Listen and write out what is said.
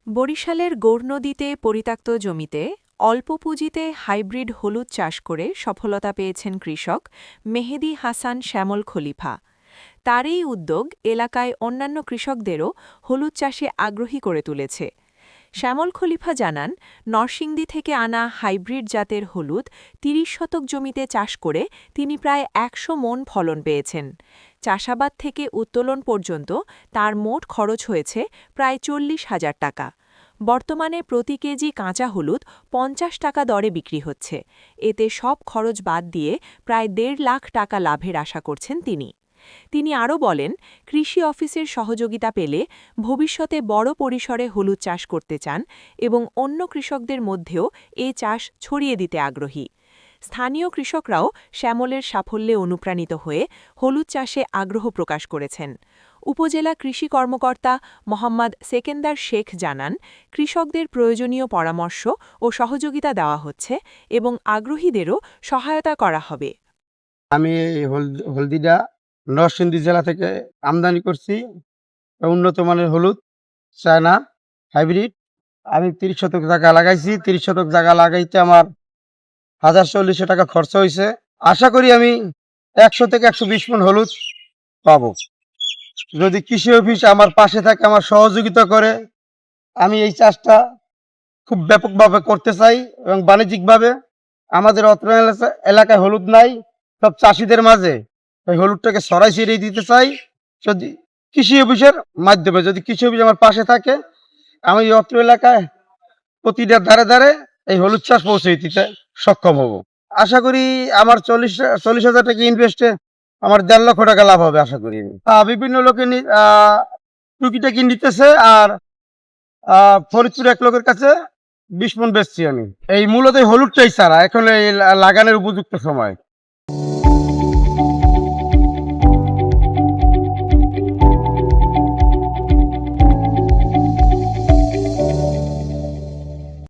বরিশালের গৌরনদীতে পরিত্যক্ত জমিতে অল্প পুঁজিতে হাইব্রিড হলুদ চাষ করে সফলতা পেয়েছেন কৃষক মেহেদী হাসান শ্যামল খলিফা। তার এই উদ্যোগ এলাকায় অন্যান্য কৃষকদেরও হলুদ চাষে আগ্রহী করে তুলেছে। শ্যামল খলিফা জানান, নরসিংদী থেকে আনা হাইব্রিড জাতের হলুদ ৩০ শতক জমিতে চাষ করে তিনি প্রায় ১০০ মণ ফলন পেয়েছেন। চাষাবাদ থেকে উত্তোলন পর্যন্ত তার মোট খরচ হয়েছে প্রায় ৪০,০০০ টাকা। বর্তমানে প্রতি কেজি কাঁচা হলুদ ৫০ টাকা দরে বিক্রি হচ্ছে। এতে সব খরচ বাদ দিয়ে প্রায় ১.৫ লাখ টাকা লাভের আশা করছেন তিনি। তিনি আরও বলেন, কৃষি অফিসের সহযোগিতা পেলে ভবিষ্যতে বড় পরিসরে হলুদ চাষ করতে চান এবং অন্য কৃষকদের মধ্যেও এ চাষ ছড়িয়ে দিতে আগ্রহী। স্থানীয় কৃষকরাও শ্যামলের সাফল্যে অনুপ্রাণিত হয়ে হলুদ চাষে আগ্রহ প্রকাশ করেছেন। উপজেলা কৃষি কর্মকর্তা মোহাম্মদ সেকেন্দার শেখ জানান, কৃষকদের প্রয়োজনীয় পরামর্শ ও সহযোগিতা দেওয়া হচ্ছে এবং আগ্রহীদেরও সহায়তা করা হবে। আমি এই হলদিটা নরসিংদী জেলা থেকে আমদানি করছি। উন্নত মানের হলুদ, চায়না হাইব্রিড। আমি ৩০ শতক জায়গা লাগাইছি। ৩০ শতক জায়গা লাগাইতে আমার ১,৪০০ টাকা খরচা হয়েছে। আশা করি আমি ১০০ থেকে ১২০ মণ হলুদ পাবো। যদি কৃষি অফিস আমার পাশে থাকে, আমার সহযোগিতা করে, আমি এই চাষটা খুব ব্যাপকভাবে করতে চাই এবং বাণিজ্যিকভাবে। আমাদের অত্র এলাকায় হলুদ নাই, সব চাষিদের মাঝে এই হলুদটাকে ছড়াই ছিটিয়ে দিতে চাই। যদি কৃষি অফিসের মাধ্যমে, যদি কৃষি অফিস আমার পাশে থাকে, আমি এই অত্র এলাকায় প্রতিটা ধারে ধারে এই হলুদ চাষ পৌঁছে দিতে সক্ষম হব। আশা করি আমার ৪০,০০০ টাকা ইনভেস্টে আমার ১.৫ লক্ষ টাকা লাভ হবে আশা করি। বিভিন্ন লোকে টুকিটাকি নিতেছে, আর ফরিদপুর এক লোকের কাছে ২০ মণ বেচছি আমি। এই মূলত হলুদটাই ছাড়া এখন এই লাগানোর উপযুক্ত সময়।